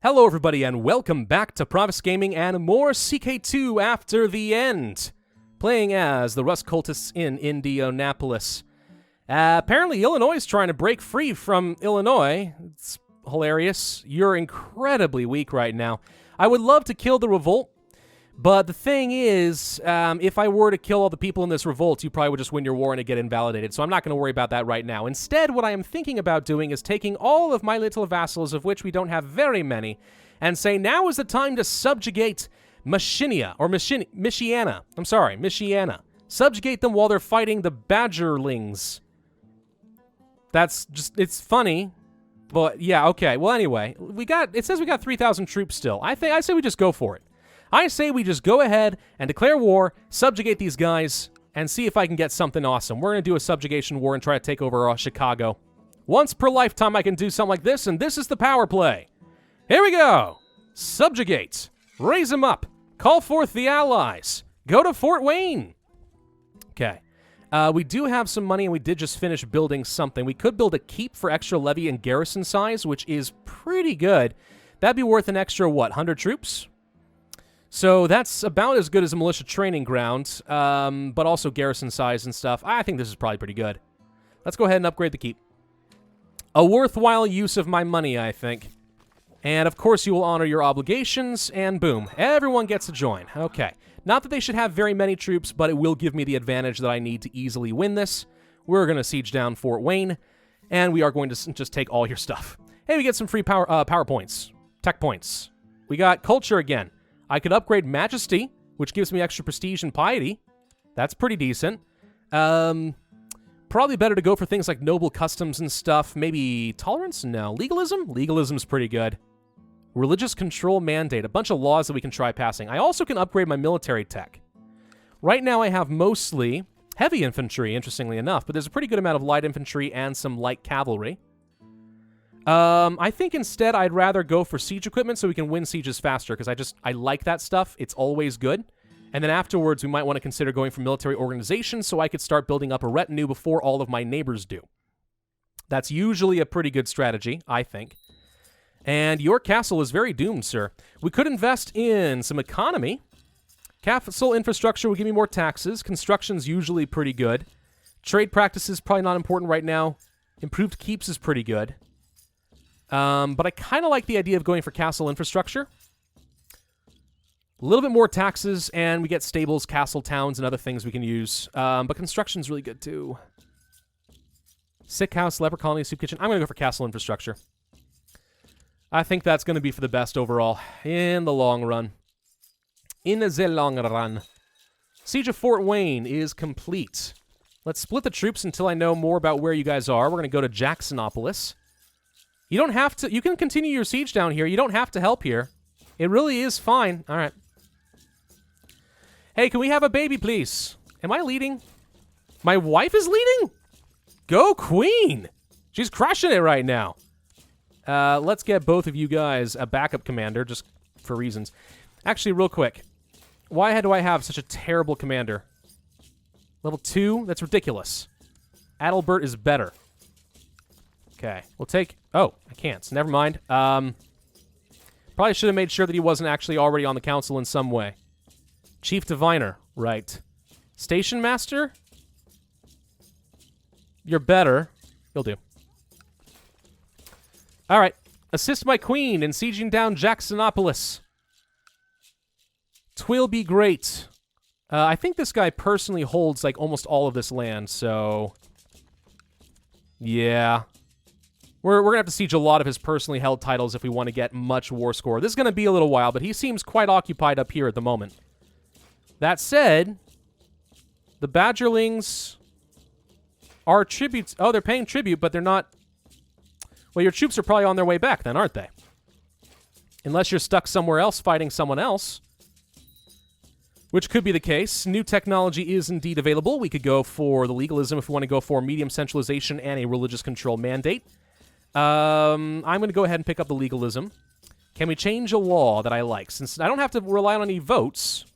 Hello everybody and welcome back to Pravus Gaming and more CK2 After the End. Playing as the Rust Cultists in Indianapolis. Apparently Illinois is trying to break free from Illinois. It's hilarious. You're incredibly weak right now. I would love to kill the revolt, but the thing is, if I were to kill all the people in this revolt, you probably would just win your war and it'd get invalidated, so I'm not going to worry about that right now. Instead, what I am thinking about doing is taking all of my little vassals, of which we don't have very many, and say, now is the time to subjugate Michiana. Subjugate them while they're fighting the Badgerlings. That's just, it's funny, but yeah, okay. Well, anyway, it says we got 3,000 troops still. I say we just go for it. I say we just go ahead and declare war, subjugate these guys, and see if I can get something awesome. We're going to do a subjugation war and try to take over Chicago. Once per lifetime I can do something like this, and this is the power play. Here we go. Subjugate. Raise them up. Call forth the allies. Go to Fort Wayne. Okay. We do have some money, and we did just finish building something. We could build a keep for extra levy and garrison size, which is pretty good. That'd be worth an extra, what, 100 troops? So that's about as good as a militia training ground, but also garrison size and stuff. I think this is probably pretty good. Let's go ahead and upgrade the keep. A worthwhile use of my money, I think. And of course you will honor your obligations, and boom, everyone gets to join. Okay. Not that they should have very many troops, but it will give me the advantage that I need to easily win this. We're going to siege down Fort Wayne, and we are going to just take all your stuff. Hey, we get some free power points. Tech points. We got culture again. I could upgrade Majesty, which gives me extra prestige and piety. That's pretty decent. Probably better to go for things like noble customs and stuff. Maybe tolerance? No. Legalism? Legalism's pretty good. Religious control mandate. A bunch of laws that we can try passing. I also can upgrade my military tech. Right now I have mostly heavy infantry, interestingly enough, but there's a pretty good amount of light infantry and some light cavalry. I think instead I'd rather go for siege equipment so we can win sieges faster, because I like that stuff. It's always good. And then afterwards, we might want to consider going for military organization so I could start building up a retinue before all of my neighbors do. That's usually a pretty good strategy, I think. And your castle is very doomed, sir. We could invest in some economy. Castle infrastructure will give me more taxes. Construction's usually pretty good. Trade practices, probably not important right now. Improved keeps is pretty good. But I kind of like the idea of going for castle infrastructure. A little bit more taxes, and we get stables, castle towns, and other things we can use. But construction's really good, too. Sick house, leper colony, soup kitchen. I'm going to go for castle infrastructure. I think that's going to be for the best overall in the long run. In the long run. Siege of Fort Wayne is complete. Let's split the troops until I know more about where you guys are. We're going to go to Jacksonopolis. You don't have to... You can continue your siege down here. You don't have to help here. It really is fine. All right. Hey, can we have a baby, please? Am I leading? My wife is leading? Go Queen! She's crushing it right now. Let's get both of you guys a backup commander, just for reasons. Actually, real quick. Why do I have such a terrible commander? Level 2? That's ridiculous. Adalbert is better. Okay, we'll take... Oh, I can't. So never mind. Probably should have made sure that he wasn't actually already on the council in some way. Chief Diviner, right. Station Master? You're better. You'll do. Alright. Assist my queen in sieging down Jacksonopolis. 'Twill be great. I think this guy personally holds, like, almost all of this land, so... Yeah... We're going to have to siege a lot of his personally held titles if we want to get much war score. This is going to be a little while, but he seems quite occupied up here at the moment. That said, the Badgerlings are tributes. Oh, they're paying tribute, but they're not... Well, your troops are probably on their way back then, aren't they? Unless you're stuck somewhere else fighting someone else. Which could be the case. New technology is indeed available. We could go for the legalism if we want to go for medium centralization and a religious control mandate. I'm going to go ahead and pick up the legalism. Can we change a law that I like? Since I don't have to rely on any votes.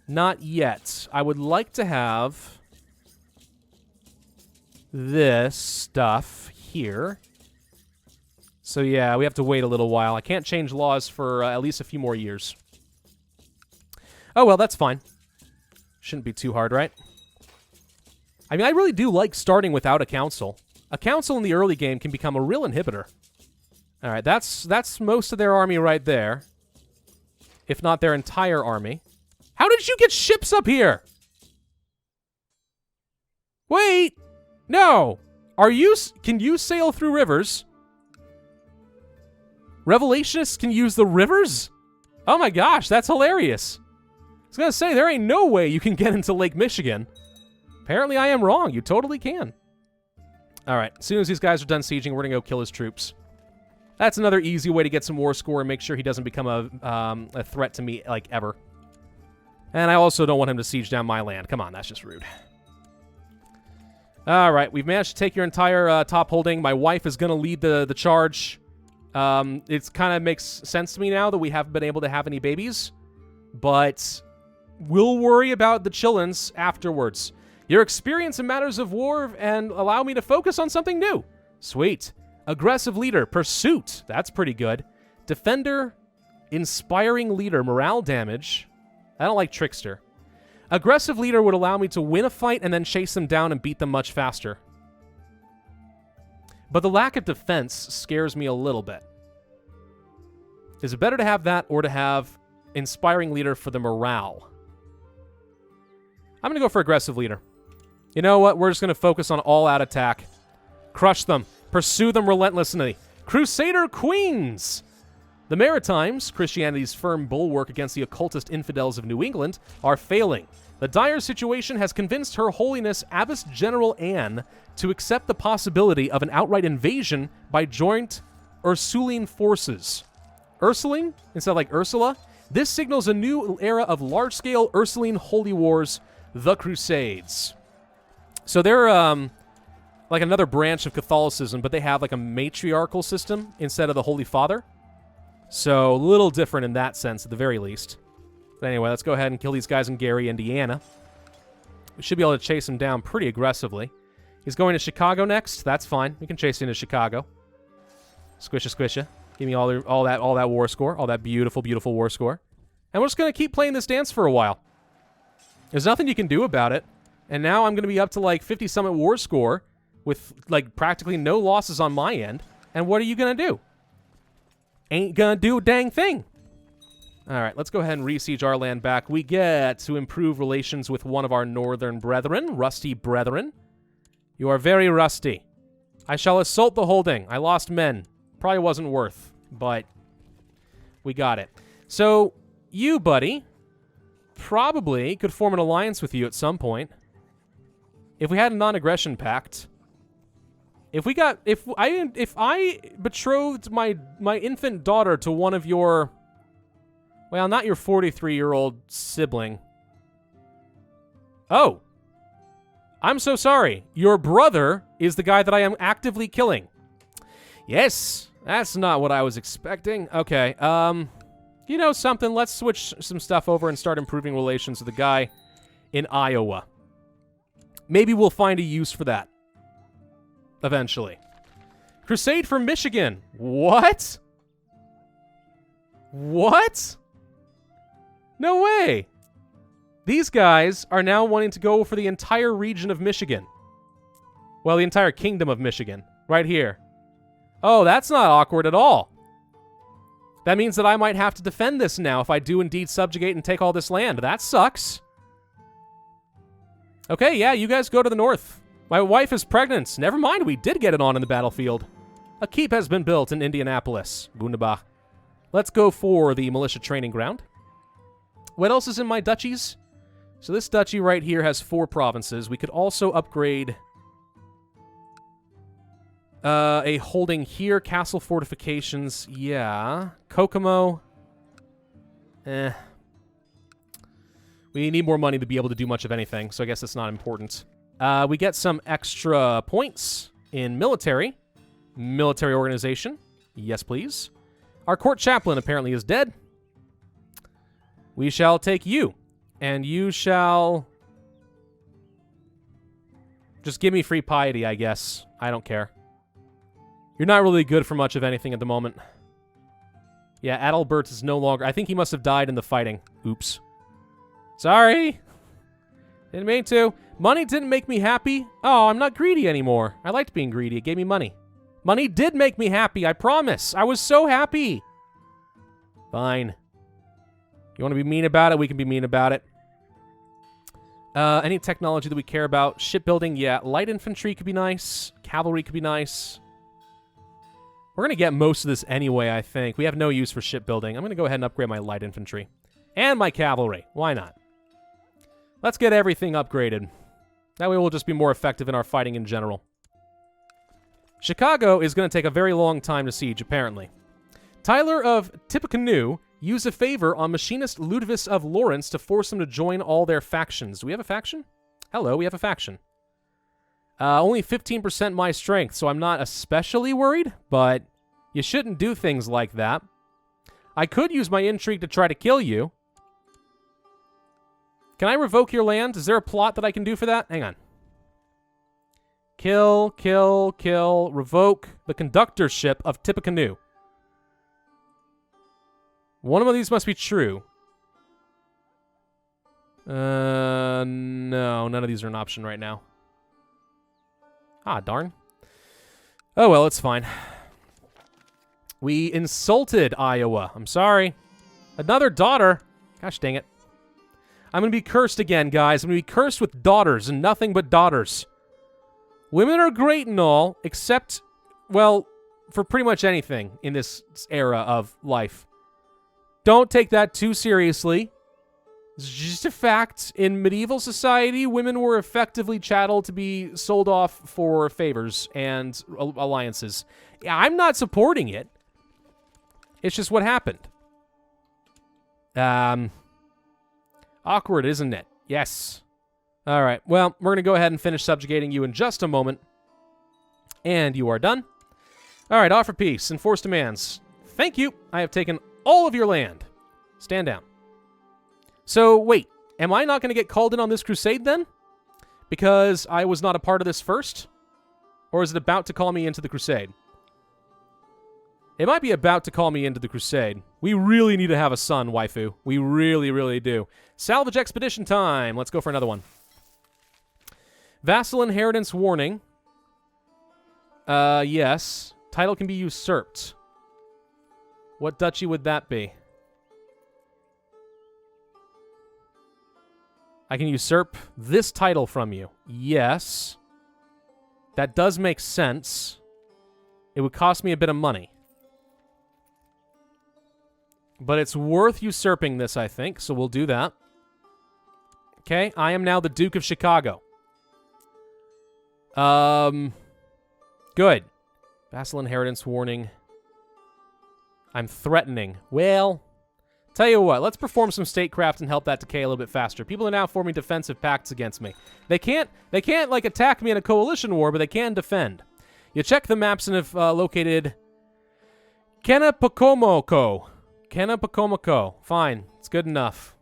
Not yet. I would like to have this stuff here. So yeah, we have to wait a little while. I can't change laws for at least a few more years. Oh well, that's fine. Shouldn't be too hard, right? I mean, I really do like starting without a council. A council in the early game can become a real inhibitor. All right, that's most of their army right there. If not their entire army. How did you get ships up here? Wait! No! Can you sail through rivers? Revelationists can use the rivers? Oh my gosh, that's hilarious. I was gonna say, there ain't no way you can get into Lake Michigan. Apparently I am wrong. You totally can. Alright, as soon as these guys are done sieging, we're gonna go kill his troops. That's another easy way to get some war score and make sure he doesn't become a threat to me, like, ever. And I also don't want him to siege down my land. Come on, that's just rude. Alright, we've managed to take your entire top holding. My wife is gonna lead the charge. It kind of makes sense to me now that we haven't been able to have any babies. But we'll worry about the chillins afterwards. Your experience in matters of war and allow me to focus on something new. Sweet. Aggressive leader. Pursuit. That's pretty good. Defender. Inspiring leader. Morale damage. I don't like trickster. Aggressive leader would allow me to win a fight and then chase them down and beat them much faster. But the lack of defense scares me a little bit. Is it better to have that or to have inspiring leader for the morale? I'm going to go for aggressive leader. You know what? We're just going to focus on all-out attack. Crush them. Pursue them relentlessly. Crusader Queens! The Maritimes, Christianity's firm bulwark against the occultist infidels of New England, are failing. The dire situation has convinced Her Holiness Abbess General Anne to accept the possibility of an outright invasion by joint Ursuline forces. Ursuline? Instead of like Ursula? This signals a new era of large-scale Ursuline holy wars, the Crusades. So they're like another branch of Catholicism, but they have like a matriarchal system instead of the Holy Father. So, a little different in that sense, at the very least. But anyway, let's go ahead and kill these guys in Gary, Indiana. We should be able to chase him down pretty aggressively. He's going to Chicago next. That's fine. We can chase him to Chicago. Squisha, squisha. Give me all that war score. All that beautiful, beautiful war score. And we're just going to keep playing this dance for a while. There's nothing you can do about it. And now I'm going to be up to, like, 50 summit war score with, like, practically no losses on my end. And what are you going to do? Ain't gonna do a dang thing. Alright, let's go ahead and re-siege our land back. We get to improve relations with one of our northern brethren, rusty brethren. You are very rusty. I shall assault the holding. I lost men. Probably wasn't worth, but we got it. So, you, buddy, probably could form an alliance with you at some point. If we had a non-aggression pact... If I betrothed my infant daughter to one of your, well, not your 43-year-old sibling. Oh. I'm so sorry. Your brother is the guy that I am actively killing. Yes, that's not what I was expecting. Okay, you know something? Let's switch some stuff over and start improving relations with the guy in Iowa. Maybe we'll find a use for that. Eventually. Crusade for Michigan. What? What? No way. These guys are now wanting to go for the entire region of Michigan. Well, the entire kingdom of Michigan. Right here. Oh, that's not awkward at all. That means that I might have to defend this now if I do indeed subjugate and take all this land. That sucks. Okay, yeah, you guys go to the north. My wife is pregnant. Never mind, we did get it on in the battlefield. A keep has been built in Indianapolis. Wunderbar. Let's go for the militia training ground. What else is in my duchies? So this duchy right here has 4 provinces. We could also upgrade a holding here. Castle fortifications. Yeah. Kokomo. We need more money to be able to do much of anything, so I guess it's not important. We get some extra points in military. Military organization. Yes, please. Our court chaplain apparently is dead. We shall take you. And you shall... just give me free piety, I guess. I don't care. You're not really good for much of anything at the moment. Yeah, Adalbert is no longer... I think he must have died in the fighting. Oops. Sorry. Didn't mean to. Money didn't make me happy. Oh, I'm not greedy anymore. I liked being greedy. It gave me money. Money did make me happy, I promise. I was so happy. Fine. You want to be mean about it? We can be mean about it. Any technology that we care about? Shipbuilding, yeah. Light infantry could be nice. Cavalry could be nice. We're going to get most of this anyway, I think. We have no use for shipbuilding. I'm going to go ahead and upgrade my light infantry. And my cavalry. Why not? Let's get everything upgraded. That way we'll just be more effective in our fighting in general. Chicago is going to take a very long time to siege, apparently. Tyler of Tippecanoe used a favor on machinist Ludwig of Lawrence to force him to join all their factions. Do we have a faction? Hello, we have a faction. Only 15% my strength, so I'm not especially worried, but you shouldn't do things like that. I could use my intrigue to try to kill you. Can I revoke your land? Is there a plot that I can do for that? Hang on. Kill, kill, kill, revoke the conductorship of Tippecanoe. One of these must be true. No, none of these are an option right now. Ah, darn. Oh, well, it's fine. We insulted Iowa. I'm sorry. Another daughter. Gosh dang it. I'm going to be cursed again, guys. I'm going to be cursed with daughters and nothing but daughters. Women are great and all, except, well, for pretty much anything in this era of life. Don't take that too seriously. It's just a fact. In medieval society, women were effectively chattel to be sold off for favors and alliances. I'm not supporting it. It's just what happened. Awkward, isn't it? Yes. All right. Well, we're going to go ahead and finish subjugating you in just a moment. And you are done. All right. Offer peace. Enforce demands. Thank you. I have taken all of your land. Stand down. So, wait. Am I not going to get called in on this crusade then? Because I was not a part of this first? Or is it about to call me into the crusade? It might be about to call me into the crusade. We really need to have a son, waifu. We really, really do. Salvage expedition time. Let's go for another one. Vassal inheritance warning. Yes. Title can be usurped. What duchy would that be? I can usurp this title from you. Yes. That does make sense. It would cost me a bit of money. But it's worth usurping this, I think, so we'll do that. Okay, I am now the Duke of Chicago. Good. Vassal inheritance warning. I'm threatening. Well, tell you what, let's perform some statecraft and help that decay a little bit faster. People are now forming defensive pacts against me. They can't like attack me in a coalition war, but they can defend. You check the maps and have located Kennepokomoko. Kennepokomoko. Fine. It's good enough.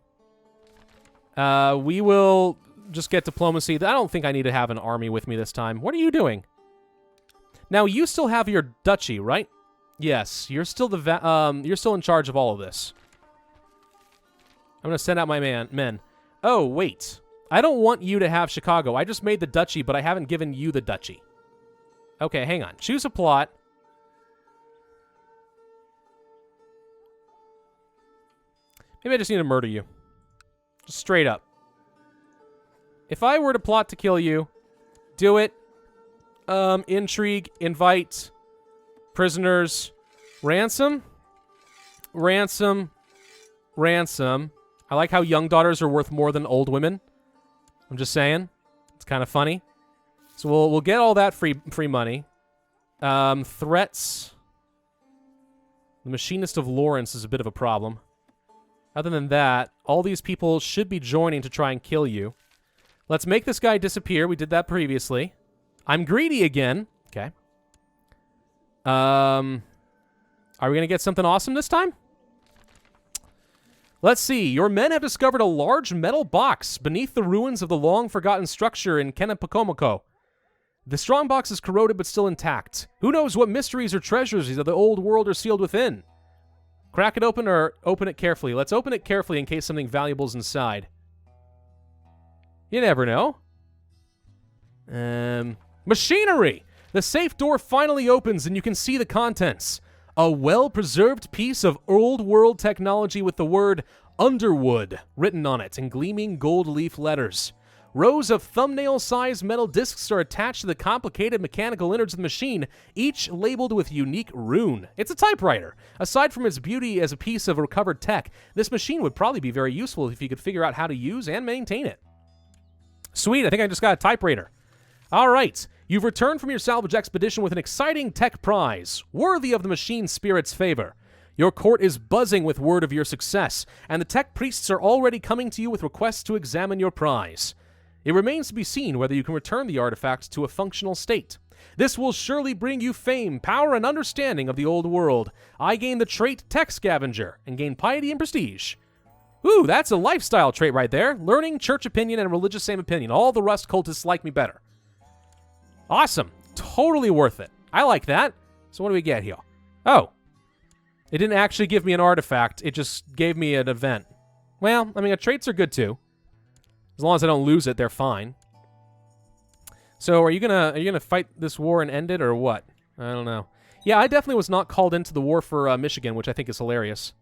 We will just get diplomacy. I don't think I need to have an army with me this time. What are you doing? Now, you still have your duchy, right? Yes. You're still you're still in charge of all of this. I'm going to send out my men. Oh, wait. I don't want you to have Chicago. I just made the duchy, but I haven't given you the duchy. Okay, hang on. Choose a plot. Maybe I just need to murder you. Just straight up. If I were to plot to kill you, do it. Intrigue, invite, prisoners, ransom, ransom, ransom. I like how young daughters are worth more than old women. I'm just saying. It's kind of funny. So we'll get all that free money. Threats. The machinist of Lawrence is a bit of a problem. Other than that, all these people should be joining to try and kill you. Let's make this guy disappear. We did that previously. I'm greedy again. Okay. Are we going to get something awesome this time? Let's see. Your men have discovered a large metal box beneath the ruins of the long-forgotten structure in Kennepokomoko. The strongbox is corroded but still intact. Who knows what mysteries or treasures of the old world are sealed within? Crack it open or open it carefully. Let's open it carefully in case something valuable is inside. You never know. Machinery! The safe door finally opens and you can see the contents. A well-preserved piece of old-world technology with the word Underwood written on it in gleaming gold leaf letters. Rows of thumbnail-sized metal discs are attached to the complicated mechanical innards of the machine, each labeled with unique rune. It's a typewriter. Aside from its beauty as a piece of recovered tech, this machine would probably be very useful if you could figure out how to use and maintain it. Sweet, I think I just got a typewriter. All right, you've returned from your salvage expedition with an exciting tech prize, worthy of the machine spirit's favor. Your court is buzzing with word of your success, and the tech priests are already coming to you with requests to examine your prize. It remains to be seen whether you can return the artifact to a functional state. This will surely bring you fame, power, and understanding of the old world. I gain the trait Tech Scavenger, and gain piety and prestige. Ooh, that's a lifestyle trait right there. Learning, church opinion, and religious same opinion. All the rust cultists like me better. Awesome. Totally worth it. I like that. So what do we get here? Oh. It didn't actually give me an artifact. It just gave me an event. Well, I mean, traits are good too. As long as I don't lose it, they're fine. So, are you gonna fight this war and end it, or what? I don't know. Yeah, I definitely was not called into the war for Michigan, which I think is hilarious.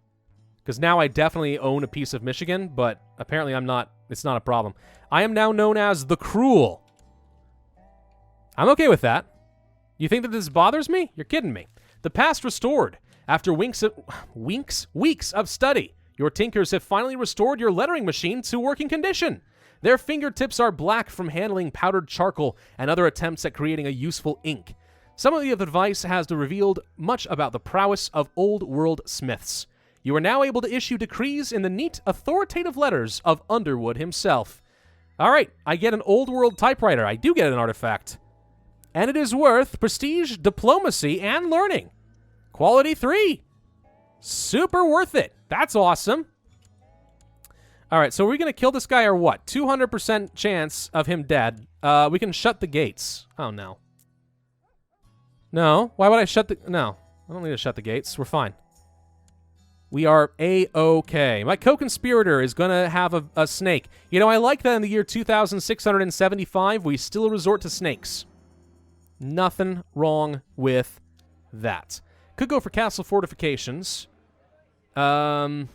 Because now I definitely own a piece of Michigan, but apparently I'm not. It's not a problem. I am now known as the Cruel. I'm okay with that. You think that this bothers me? You're kidding me. The past restored. After weeks of study, your tinkers have finally restored your lettering machine to working condition. Their fingertips are black from handling powdered charcoal and other attempts at creating a useful ink. Some of the advice has revealed much about the prowess of old-world smiths. You are now able to issue decrees in the neat, authoritative letters of Underwood himself. All right, I get an old-world typewriter. I do get an artifact. And it is worth prestige, diplomacy, and learning. Quality 3. Super worth it. That's awesome. All right, so are we going to kill this guy or what? 200% chance of him dead. We can shut the gates. Oh, no. No? Why would I shut the... No. I don't need to shut the gates. We're fine. We are A-okay. My co-conspirator is going to have a snake. You know, I like that in the year 2675, we still resort to snakes. Nothing wrong with that. Could go for castle fortifications. We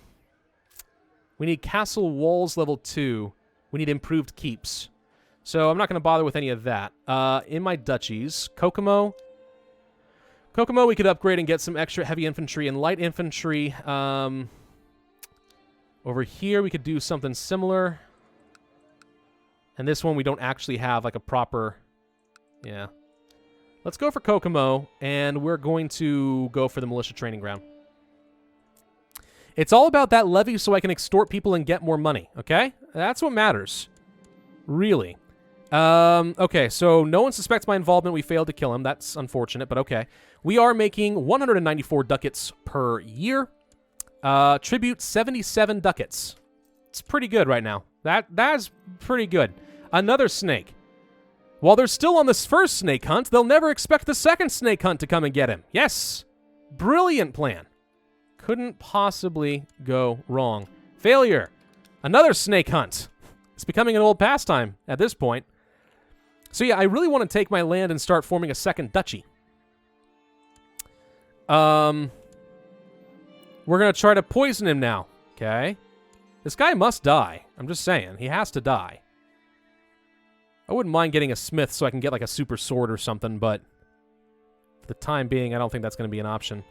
need castle walls level 2. We need improved keeps. So I'm not going to bother with any of that. In my duchies, Kokomo. Kokomo we could upgrade and get some extra heavy infantry and light infantry. Over here we could do something similar. And this one we don't actually have like a proper... Yeah. Let's go for Kokomo, and we're going to go for the militia training ground. It's all about that levy so I can extort people and get more money, okay? That's what matters. Really. Okay, so no one suspects my involvement. We failed to kill him. That's unfortunate, but okay. We are making 194 ducats per year. Tribute 77 ducats. It's pretty good right now. That's pretty good. Another snake. While they're still on this first snake hunt, they'll never expect the second snake hunt to come and get him. Yes. Brilliant plan. Couldn't possibly go wrong. Failure. Another snake hunt. It's becoming an old pastime at this point. So yeah, I really want to take my land and start forming a second duchy. We're going to try to poison him now. Okay. This guy must die. I'm just saying. He has to die. I wouldn't mind getting a smith so I can get like a super sword or something, but for the time being, I don't think that's going to be an option.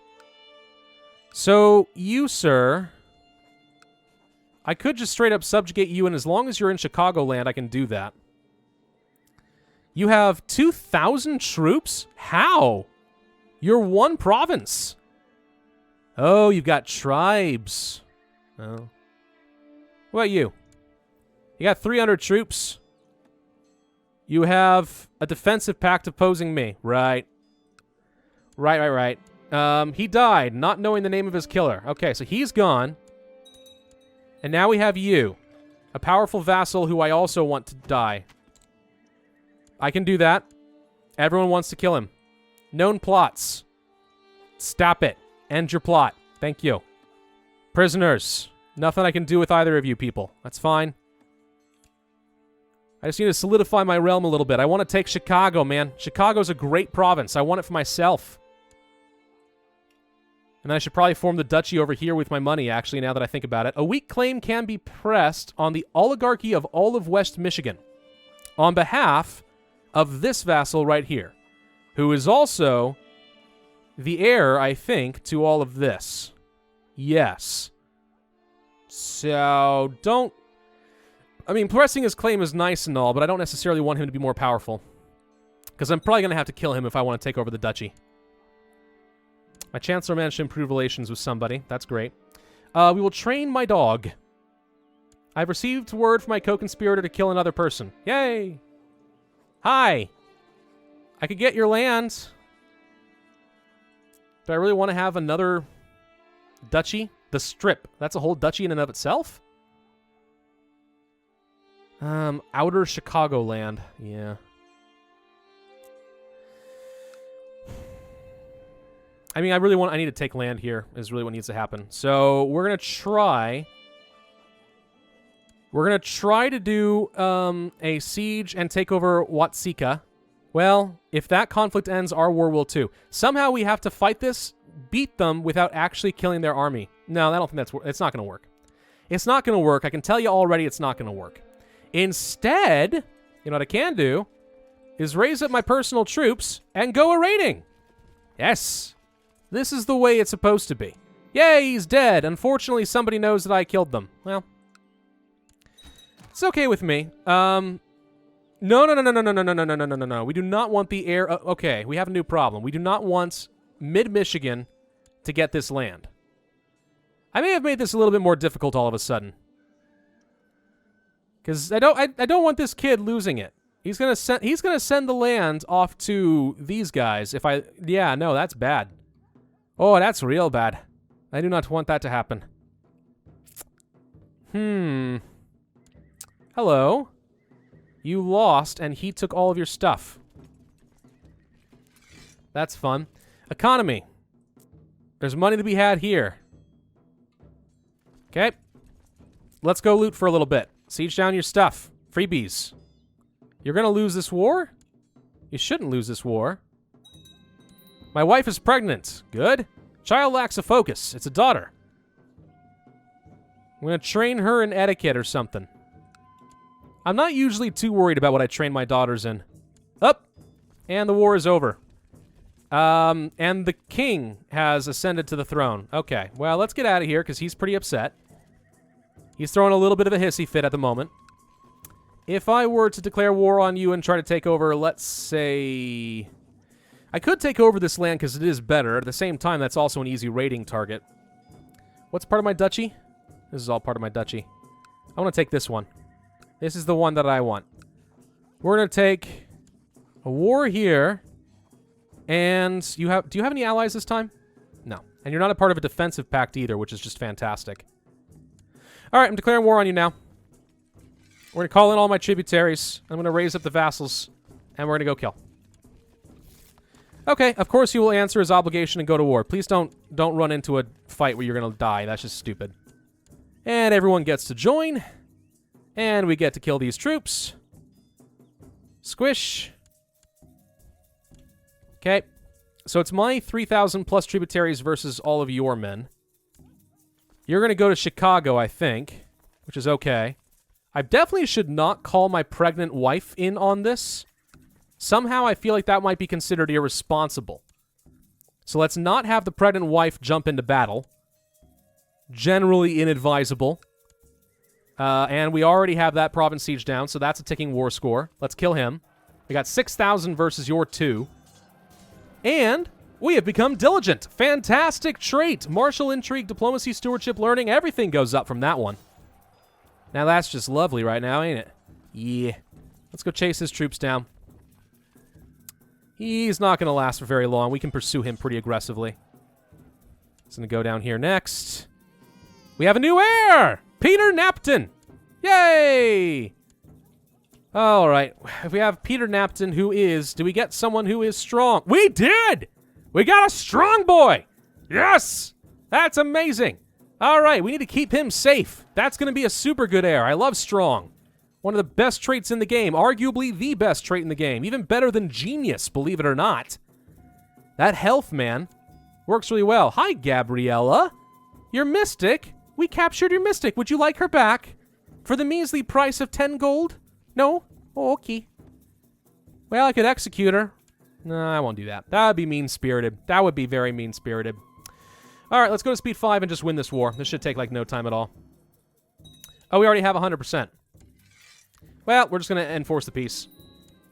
So, you, sir, I could just straight up subjugate you, and as long as you're in Chicagoland, I can do that. You have 2,000 troops? How? You're one province. Oh, you've got tribes. Oh. What about you? You got 300 troops. You have a defensive pact opposing me. Right. Right. He died, not knowing the name of his killer. Okay, so he's gone. And now we have you. A powerful vassal who I also want to die. I can do that. Everyone wants to kill him. Known plots. Stop it. End your plot. Thank you. Prisoners. Nothing I can do with either of you people. That's fine. I just need to solidify my realm a little bit. I want to take Chicago, man. Chicago's a great province. I want it for myself. And I should probably form the duchy over here with my money, actually, now that I think about it. A weak claim can be pressed on the oligarchy of all of West Michigan on behalf of this vassal right here, who is also the heir, I think, to all of this. Yes. So, don't... I mean, pressing his claim is nice and all, but I don't necessarily want him to be more powerful. Because I'm probably going to have to kill him if I want to take over the duchy. My chancellor managed to improve relations with somebody. That's great. We will train my dog. I've received word from my co-conspirator to kill another person. Yay! Hi! I could get your land. Do I really want to have another duchy? The Strip. That's a whole duchy in and of itself? Outer Chicagoland. Yeah. I mean, I need to take land here is really what needs to happen. So, we're going to try to do a siege and take over Watsika. Well, if that conflict ends, our war will too. Somehow we have to fight this, beat them without actually killing their army. No, I don't think it's not going to work. It's not going to work. I can tell you already it's not going to work. Instead, you know what I can do is raise up my personal troops and go a raiding. Yes. This is the way it's supposed to be. Yay, he's dead. Unfortunately, somebody knows that I killed them. Well, it's okay with me. No. We do not want the heir. Okay, we have a new problem. We do not want mid-Michigan to get this land. I may have made this a little bit more difficult all of a sudden. Because I don't want this kid losing it. He's gonna send the land off to these guys. Yeah, no, that's bad. Oh, that's real bad. I do not want that to happen. Hello. You lost, and he took all of your stuff. That's fun. Economy. There's money to be had here. Okay. Let's go loot for a little bit. Siege down your stuff. Freebies. You're gonna lose this war? You shouldn't lose this war. My wife is pregnant. Good. Child lacks a focus. It's a daughter. I'm gonna train her in etiquette or something. I'm not usually too worried about what I train my daughters in. Up! And the war is over. And the king has ascended to the throne. Okay, well, let's get out of here, because he's pretty upset. He's throwing a little bit of a hissy fit at the moment. If I were to declare war on you and try to take over, let's say... I could take over this land because it is better. At the same time, that's also an easy raiding target. What's part of my duchy? This is all part of my duchy. I want to take this one. This is the one that I want. We're going to take a war here. And do you have any allies this time? No. And you're not a part of a defensive pact either, which is just fantastic. All right, I'm declaring war on you now. We're going to call in all my tributaries. I'm going to raise up the vassals. And we're going to go kill. Okay, of course you will answer his obligation and go to war. Please don't run into a fight where you're going to die. That's just stupid. And everyone gets to join. And we get to kill these troops. Squish. Okay. So it's my 3,000 plus tributaries versus all of your men. You're going to go to Chicago, I think, which is okay. I definitely should not call my pregnant wife in on this. Somehow I feel like that might be considered irresponsible. So let's not have the pregnant wife jump into battle. Generally inadvisable. And we already have that province siege down, so that's a ticking war score. Let's kill him. We got 6,000 versus your 2. And we have become diligent. Fantastic trait. Martial intrigue, diplomacy, stewardship, learning. Everything goes up from that one. Now that's just lovely right now, ain't it? Yeah. Let's go chase his troops down. He's not going to last for very long. We can pursue him pretty aggressively. He's going to go down here next. We have a new heir! Peter Napton! Yay! All right. If we have Peter Napton, who is... Do we get someone who is strong? We did! We got a strong boy! Yes! That's amazing. All right, we need to keep him safe. That's going to be a super good heir. I love strong. One of the best traits in the game. Arguably the best trait in the game. Even better than genius, believe it or not. That health, man, works really well. Hi, Gabriella. Your mystic. We captured your mystic. Would you like her back? For the measly price of 10 gold? No? Oh, okay. Well, I could execute her. No, I won't do that. That would be mean-spirited. That would be very mean-spirited. All right, let's go to speed 5 and just win this war. This should take, like, no time at all. Oh, we already have 100%. Well, we're just going to enforce the peace.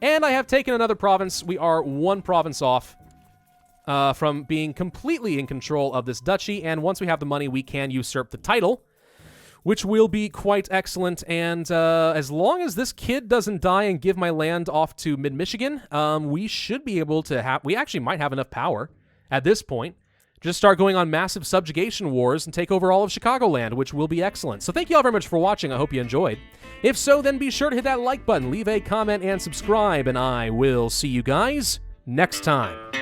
And I have taken another province. We are 1 province off from being completely in control of this duchy. And once we have the money, we can usurp the title, which will be quite excellent. And as long as this kid doesn't die and give my land off to Mid-Michigan, we should be able to have... We actually might have enough power at this point. Just start going on massive subjugation wars and take over all of Chicagoland, which will be excellent. So thank you all very much for watching. I hope you enjoyed. If so, then be sure to hit that like button, leave a comment, and subscribe, and I will see you guys next time.